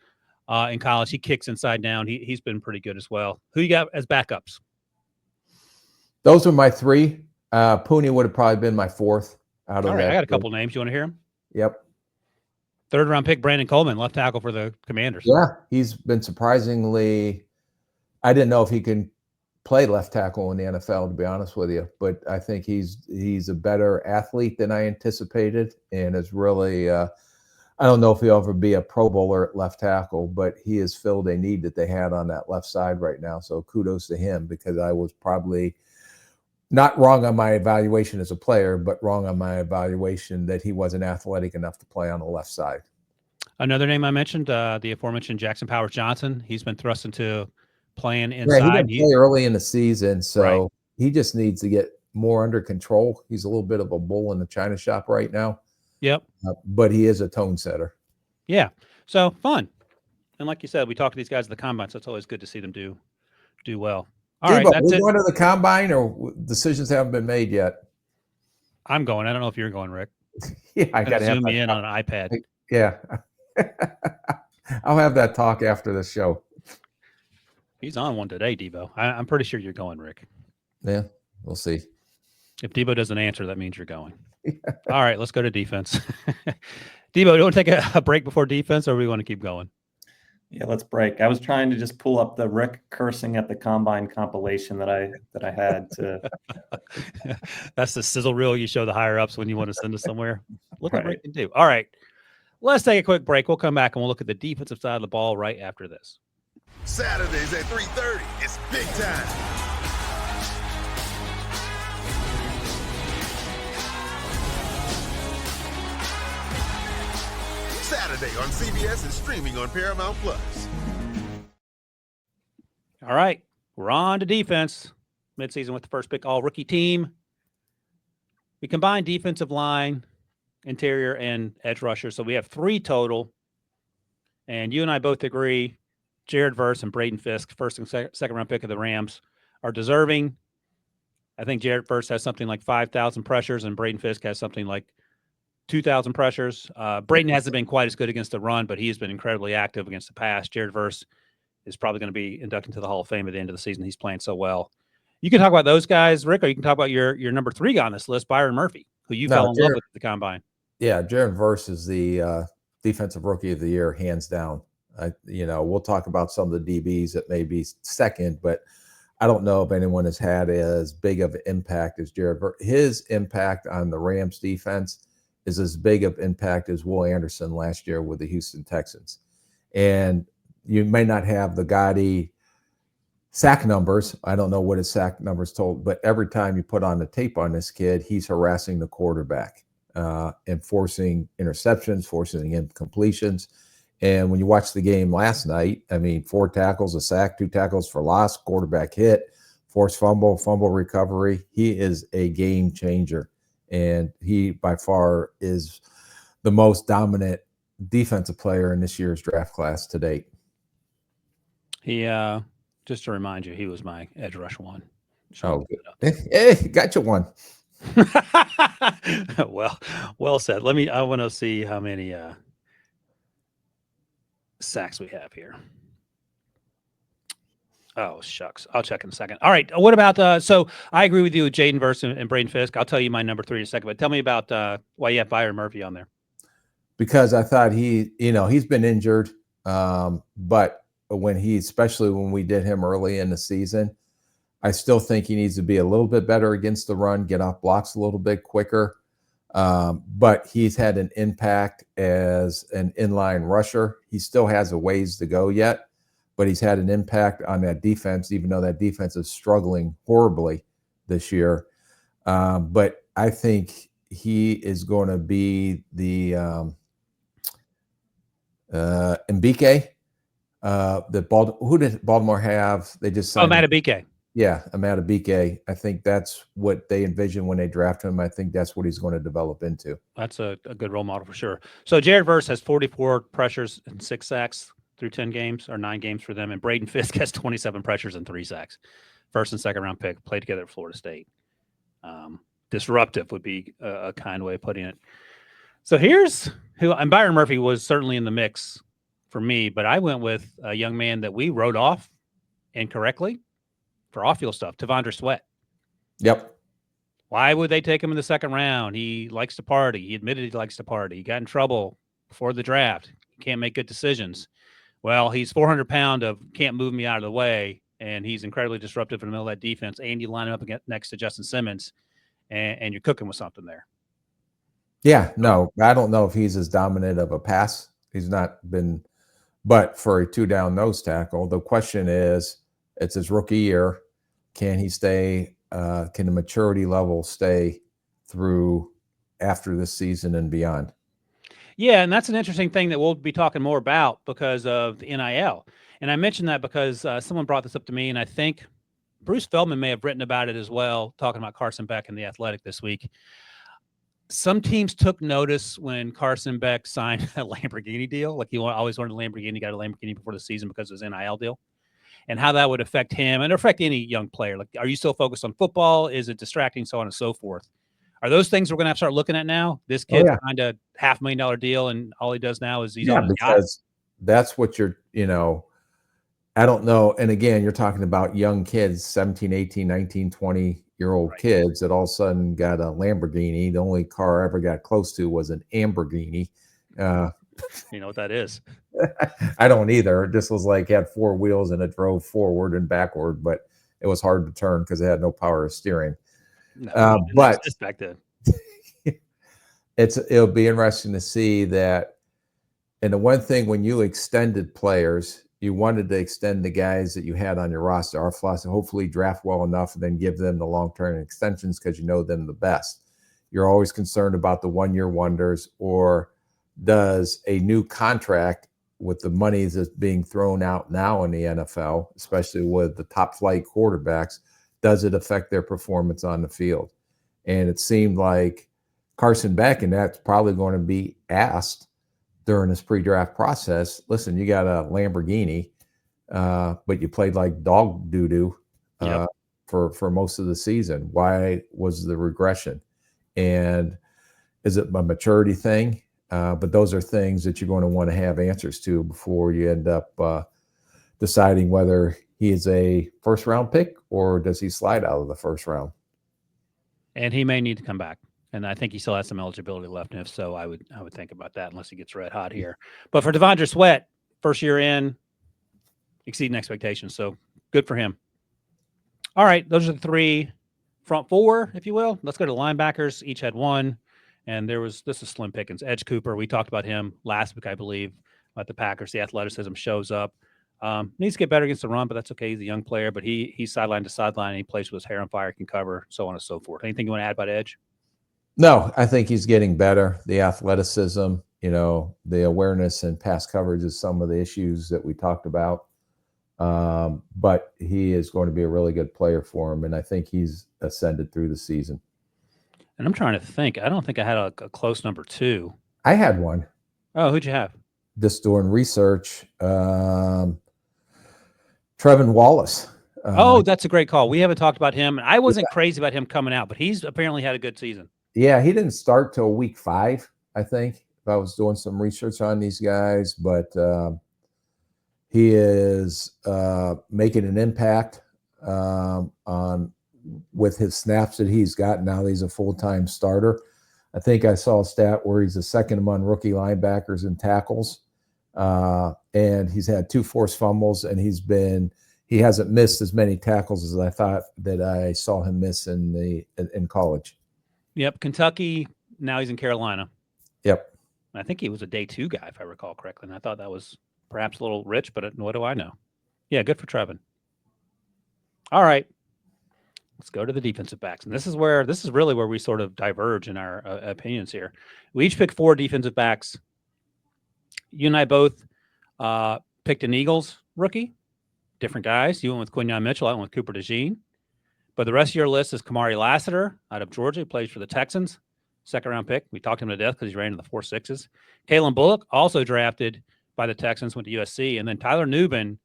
in college. He kicks inside down. He's been pretty good as well. Who you got as backups? Those are my 3. Pooney would have probably been my 4th out of that. All right, I got a couple names. You want to hear them? Yep. 3rd round pick, Brandon Coleman, left tackle for the Commanders. Yeah, he's been surprisingly. I didn't know if he can play left tackle in the NFL, to be honest with you, but I think he's a better athlete than I anticipated, and is really. I don't know if he'll ever be a Pro Bowler at left tackle, but he has filled a need that they had on that left side right now. So kudos to him, because I was probably not wrong on my evaluation as a player, but wrong on my evaluation that he wasn't athletic enough to play on the left side. Another name I mentioned, the aforementioned Jackson Powers Johnson. He's been thrust into playing inside. Yeah, he didn't play early in the season, so Right. he just needs to get more under control. He's a little bit of a bull in the china shop right now. Yep. But he is a tone setter. Yeah. So fun. And like you said, we talk to these guys at the combine, so it's always good to see them do well. All right, that's we're it. going to the combine, or decisions haven't been made yet? I'm going. I don't know if you're going, Rick. Yeah, I got to zoom me in on an iPad. Yeah. I'll have that talk after the show. He's on one today, Debo. I'm pretty sure you're going, Rick. Yeah, we'll see. If Debo doesn't answer, that means you're going. All right, let's go to defense. Debo, do you want to take a break before defense, or do we want to keep going? Yeah, let's break. I was trying to just pull up the Rick cursing at the combine compilation that I had to. That's the sizzle reel you show the higher ups when you want to send us somewhere. Look what Right. Rick can do. All right, let's take a quick break. We'll come back and we'll look at the defensive side of the ball right after this. Saturdays at 3:30. It's big time. Saturday on CBS and streaming on Paramount Plus. All right, we're on to defense. Midseason with the first pick all rookie team. we combine defensive line, interior, and edge rusher. So we have 3 total. And you and I both agree Jared Verse and Braden Fisk, first and second round pick of the Rams, are deserving. I think Jared Verse has something like 5,000 pressures, and Braden Fisk has something like 2,000 pressures. Braden hasn't been quite as good against the run, but he's been incredibly active against the pass. Jared Verse is probably going to be inducted into the Hall of Fame at the end of the season. He's playing so well. You can talk about those guys, Rick, or you can talk about your number 3 guy on this list, Byron Murphy, who you fell in love with at the Combine. Yeah, Jared Verse is the defensive rookie of the year, hands down. We'll talk about some of the DBs that may be second, but I don't know if anyone has had as big of an impact as Jared Verse. His impact on the Rams defense is as big of impact as Will Anderson last year with the Houston Texans. And you may not have the gaudy sack numbers. I don't know what his sack numbers told, but every time you put on the tape on this kid, he's harassing the quarterback and forcing interceptions, forcing incompletions. And when you watch the game last night, 4 tackles, a sack, 2 tackles for loss, quarterback hit, forced fumble recovery. He is a game changer. And he, by far, is the most dominant defensive player in this year's draft class to date. He, just to remind you, he was my edge rush 1. Oh, hey, got you one. Well said. I want to see how many sacks we have here. Oh, shucks. I'll check in a second. All right. What about so I agree with you with Jaden Verse and Braden Fisk. I'll tell you my number 3 in a second, but tell me about why you have Byron Murphy on there. Because I thought he's been injured. But especially when we did him early in the season, I still think he needs to be a little bit better against the run, get off blocks a little bit quicker. But he's had an impact as an inline rusher. He still has a ways to go yet, but he's had an impact on that defense, even though that defense is struggling horribly this year. But I think he is going to be the Mbike. Who did Baltimore have? They just signed Matabike. Yeah, Matabike. I think that's what they envision when they draft him. I think that's what he's going to develop into. That's a good role model for sure. So Jared Verse has 44 pressures and 6 sacks through 10 games or 9 games for them. And Braden Fisk has 27 pressures and 3 sacks. First and second round pick, played together at Florida State. Disruptive would be a kind way of putting it. So here's who, and Byron Murphy was certainly in the mix for me, but I went with a young man that we wrote off incorrectly for off-field stuff, Tavondre Sweat. Yep. Why would they take him in the second round? He likes to party. He admitted he likes to party. He got in trouble before the draft. He can't make good decisions. Well, he's 400 pounds of can't move me out of the way, and he's incredibly disruptive in the middle of that defense, and you line him up next to Justin Simmons, and you're cooking with something there. Yeah, no, I don't know if he's as dominant of a pass. He's not been, but for a 2-down nose tackle, the question is, it's his rookie year. Can he stay? Can the maturity level stay through after this season and beyond? Yeah, and that's an interesting thing that we'll be talking more about because of the NIL. And I mentioned that because someone brought this up to me, and I think Bruce Feldman may have written about it as well, talking about Carson Beck and the Athletic this week. Some teams took notice when Carson Beck signed a Lamborghini deal. Like he always wanted a Lamborghini, got a Lamborghini before the season because of his NIL deal. And how that would affect him and affect any young player. Like, are you still focused on football? Is it distracting? So on and so forth. Are those things we're going to have to start looking at now? This kid signed a $500,000 deal, and all he does now is he's on the yacht. Because that's what you're, I don't know. And again, you're talking about young kids, 17, 18, 19, 20-year-old kids that all of a sudden got a Lamborghini. The only car I ever got close to was an Amberghini. You know what that is? I don't either. It just was like had 4 wheels and it drove forward and backward, but it was hard to turn because it had no power of steering. No, but just back then, it'll be interesting to see that. And the one thing when you extended players, you wanted to extend the guys that you had on your roster. Our philosophy, hopefully draft well enough and then give them the long-term extensions because you know them the best. You're always concerned about the one-year wonders, or does a new contract with the money that's being thrown out now in the NFL, especially with the top flight quarterbacks, does it affect their performance on the field? And it seemed like Carson Beck, and that's probably going to be asked during this pre-draft process. Listen, you got a Lamborghini, but you played like dog doo-doo for most of the season. Why was the regression? And is it a maturity thing? But those are things that you're going to want to have answers to before you end up deciding whether he is a first-round pick or does he slide out of the first round. And he may need to come back. And I think he still has some eligibility left. And if so, I would think about that unless he gets red hot here. But for Devondre Sweat, first year in, exceeding expectations. So good for him. All right. Those are the three front four, if you will. Let's go to the linebackers. Each had one. And this is slim pickings. Edge Cooper, we talked about him last week, I believe, about the Packers. The athleticism shows up. Needs to get better against the run, but that's okay. He's a young player, but he's sideline to sideline. And he plays with his hair on fire, can cover, so on and so forth. Anything you want to add about Edge? No, I think he's getting better. The athleticism, the awareness and pass coverage is some of the issues that we talked about. But he is going to be a really good player for him, and I think he's ascended through the season. And I'm trying to think. I don't think I had a close number two. I had one. Oh, who'd you have? Just doing research. Trevin Wallace. That's a great call. We haven't talked about him. I wasn't crazy about him coming out, but he's apparently had a good season. Yeah, he didn't start till week 5, I think, if I was doing some research on these guys. But he is making an impact with his snaps that he's got. Now he's a full-time starter. I think I saw a stat where he's the second among rookie linebackers in tackles. And he's had 2 forced fumbles, and he hasn't missed as many tackles as I thought that I saw him miss in college. Yep. Kentucky. Now he's in Carolina. Yep. I think he was a day 2 guy, if I recall correctly. And I thought that was perhaps a little rich, but what do I know? Yeah. Good for Trevin. All right. Let's go to the defensive backs. And this is really where we sort of diverge in our opinions here. We each picked 4 defensive backs. You and I both picked an Eagles rookie, different guys. You went with Quinyon Mitchell. I went with Cooper DeJean. But the rest of your list is Kamari Lassiter out of Georgia. He plays for the Texans. 2nd-round pick. We talked him to death because he ran in the 4.6s. Kalen Bullock, also drafted by the Texans, went to USC. And then Tyler Nubin,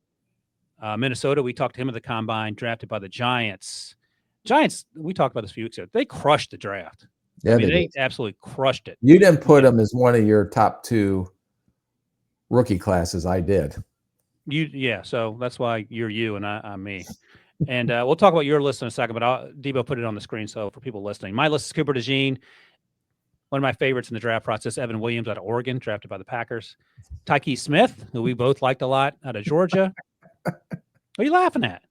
Minnesota. We talked to him at the Combine, drafted by the Giants. Giants, we talked about this a few weeks ago. They crushed the draft. Yeah, they absolutely crushed it. You didn't put him as one of your top 2 rookie classes. I did. So that's why you're you and I'm me. And we'll talk about your list in a second, but Debo put it on the screen. So for people listening, my list is Cooper DeJean, one of my favorites in the draft process. Evan Williams out of Oregon, drafted by the Packers. Tyke Smith, who we both liked a lot, out of Georgia. What are you laughing at?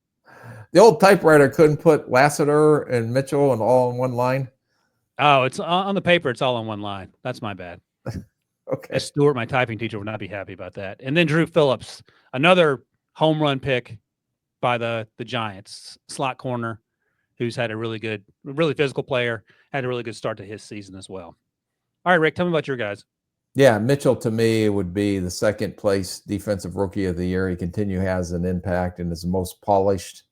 The old typewriter couldn't put Lassiter and Mitchell and all in one line. Oh, it's on the paper. It's all in one line. That's my bad. Okay. Stuart, my typing teacher, would not be happy about that. And then Drew Phillips, another home run pick by the Giants, slot corner, who's had a really physical player, had a really good start to his season as well. All right, Rick, tell me about your guys. Yeah, Mitchell to me would be the 2nd place defensive rookie of the year. He has an impact and is the most polished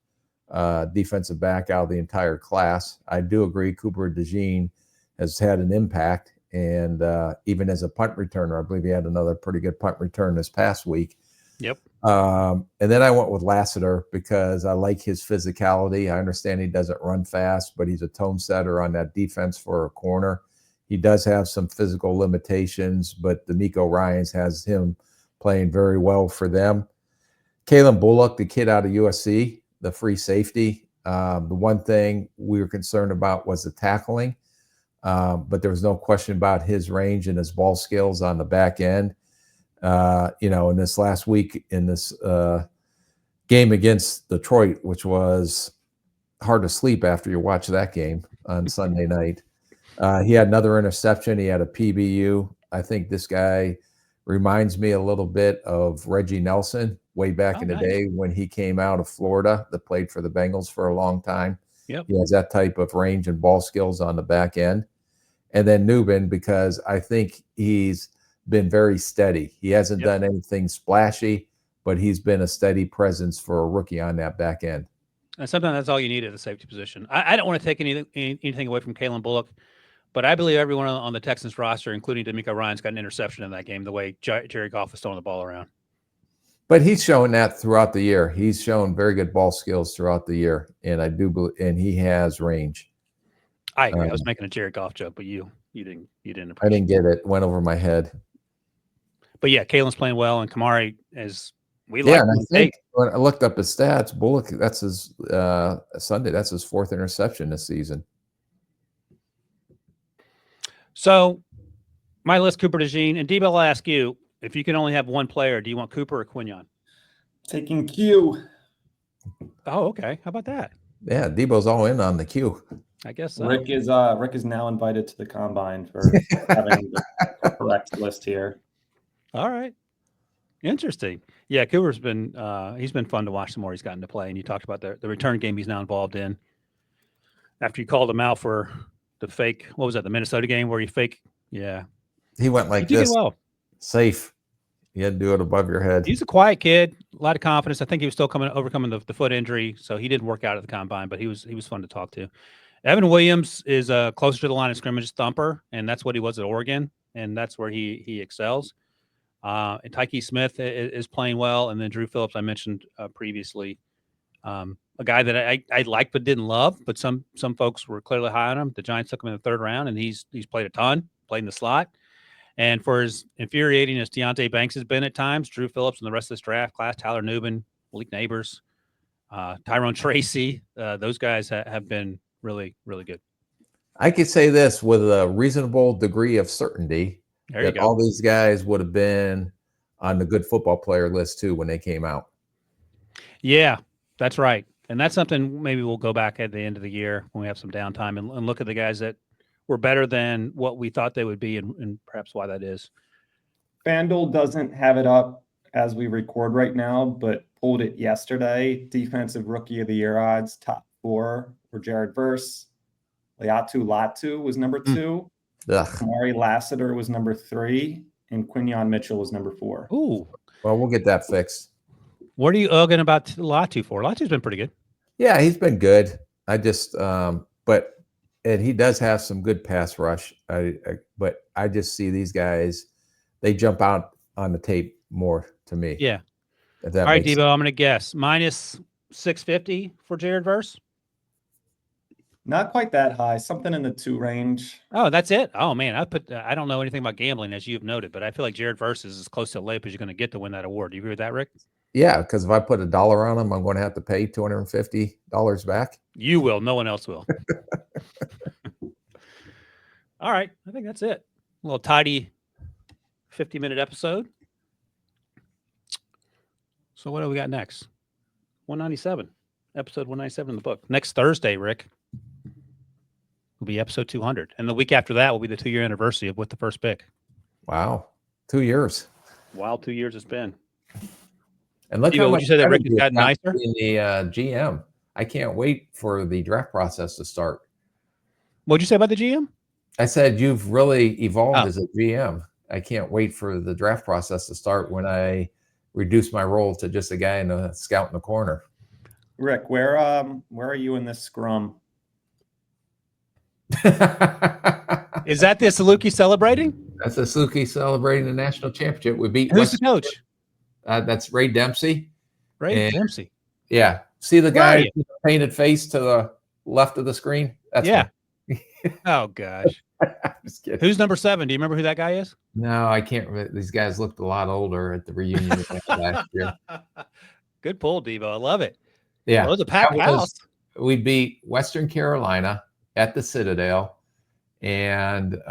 defensive back out of the entire class. I do agree Cooper DeJean has had an impact, and even as a punt returner, I believe he had another pretty good punt return this past week. Yep. And then I went with Lassiter because I like his physicality. I understand he doesn't run fast, but he's a tone setter on that defense for a corner. He does have some physical limitations, but D'Amico Ryans has him playing very well for them. Kalen Bullock, the kid out of USC, the free safety. The one thing we were concerned about was the tackling, but there was no question about his range and his ball skills on the back end. In this last week, in this game against Detroit, which was hard to sleep after you watch that game on Sunday night. He had another interception. He had a PBU. I think this guy reminds me a little bit of Reggie Nelson way back in the day when he came out of Florida that played for the Bengals for a long time. Yep. He has that type of range and ball skills on the back end. And then Nubin, because I think he's been very steady. He hasn't done anything splashy, but he's been a steady presence for a rookie on that back end. And sometimes that's all you need at the safety position. I don't want to take anything away from Kalen Bullock, but I believe everyone on the Texans roster, including D'Amico Ryan's, got an interception in that game, the way Jerry Goff was throwing the ball around. But he's shown that throughout the year. He's shown very good ball skills throughout the year, and I do believe, and he has range. I agree. I was making a Jerry Goff joke, but you didn't. I didn't get it. Went over my head. But yeah, Kalen's playing well, and Kamari is. And I think when I looked up his stats, Bullock, that's his Sunday. That's his 4th interception this season. So, my list: Cooper DeJean and Debo. I'll ask you, if you can only have one player, do you want Cooper or Quinion? Taking Q. Oh, okay. How about that? Yeah, Debo's all in on the Q. I guess so. Rick is now invited to the combine for having the correct list here. All right. Interesting. Yeah, Cooper's been he's been fun to watch the more he's gotten to play. And you talked about the return game he's now involved in. After you called him out for the fake, what was that, the Minnesota game where you fake? Yeah. He went like he did this. Well. Safe. You had to do it above your head. He's a quiet kid, a lot of confidence. I think he was still overcoming the foot injury, so he didn't work out at the combine, but he was fun to talk to. Evan Williams is closer to the line of scrimmage thumper, and that's what he was at Oregon, and that's where he excels. And Tyke Smith is playing well, and then Drew Phillips I mentioned previously, a guy that I liked but didn't love, but some folks were clearly high on him. The Giants took him in the 3rd round, and he's played a ton, played in the slot. And for as infuriating as Deonte Banks has been at times, Drew Phillips and the rest of this draft class, Tyler Nubin, Malik Neighbors, Tyrone Tracy, those guys have been really, really good. I could say this with a reasonable degree of certainty that all these guys would have been on the good football player list too when they came out. Yeah, that's right. And that's something maybe we'll go back at the end of the year when we have some downtime and look at the guys that were better than what we thought they would be and perhaps why that is. FanDuel doesn't have it up as we record right now, but pulled it yesterday. Defensive Rookie of the Year odds, top 4 were Jared Verse. Leatu Latu was number 2. Kamari Lassiter was number 3. And Quinion Mitchell was number 4. Ooh. Well, we'll get that fixed. What are you ugging about Latu for? Latu's been pretty good. Yeah, he's been good. I just and he does have some good pass rush. But I just see these guys, they jump out on the tape more to me. Yeah. All right, Debo, I'm going to guess minus 650 for Jared Verse. Not quite that high, something in the 2 range. Oh, that's it. Oh man, I don't know anything about gambling as you've noted, but I feel like Jared Verse is as close to a layup as you're going to get to win that award. Do you agree with that, Rick? Yeah, because if I put $1 on him, I'm going to have to pay $250 back. You will. No one else will. All right. I think that's it. A little tidy 50-minute episode. So what do we got next? 197. Episode 197 in the book. Next Thursday, Rick, will be episode 200. And the week after that will be the 2-year anniversary of With the First Pick. Wow. 2 years. Wild 2 years it's been. And look how much you said that Rick has gotten nicer in the GM. I can't wait for the draft process to start. What'd you say about the GM? I said you've really evolved as a GM. I can't wait for the draft process to start when I reduce my role to just a guy in a scout in the corner. Rick, where are you in this scrum? Is that the Saluki celebrating? That's the Saluki celebrating the national championship. We beat. Who's the coach? That's Ray Dempsey. Dempsey. Yeah. See the guy with the painted face to the left of the screen? That's Oh gosh. Just kidding. Who's number 7? Do you remember who that guy is? No, I can't remember. These guys looked a lot older at the reunion last year. Good pull, Devo. I love it. Yeah. Well, it was a packed house. We beat Western Carolina at the Citadel, and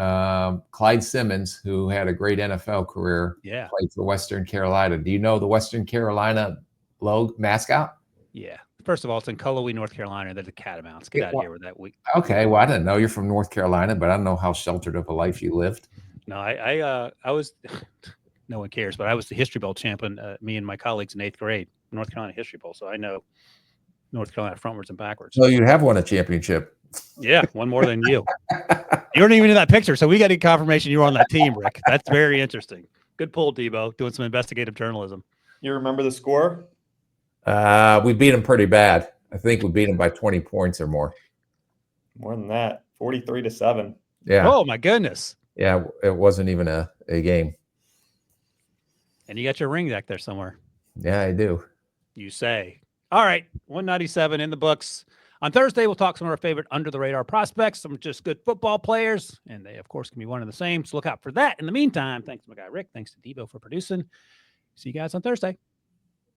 Clyde Simmons, who had a great NFL career, played for Western Carolina. Do you know the Western Carolina mascot? Yeah. First of all, it's in Cullowhee, North Carolina. They're the Catamounts. Get out of here with that week. Okay. Well, I didn't know you're from North Carolina, but I don't know how sheltered of a life you lived. No, I was. No one cares, but I was the History Bowl champion. Me and my colleagues in 8th grade, North Carolina History Bowl. So I know North Carolina frontwards and backwards. So you have won a championship. Yeah, one more than you. You weren't even in that picture, so we got confirmation you were on that team, Rick. That's very interesting. Good pull, Debo, doing some investigative journalism. You remember the score? We beat them pretty bad. I think we beat them by 20 points or more. More than that, 43-7. Yeah. Oh my goodness. Yeah. It wasn't even a game. And you got your ring back there somewhere. Yeah, I do. You say. All right, 197 in the books. On Thursday, we'll talk some of our favorite under-the-radar prospects, some just good football players, and they, of course, can be one and the same. So look out for that. In the meantime, thanks to my guy Rick. Thanks to Debo for producing. See you guys on Thursday.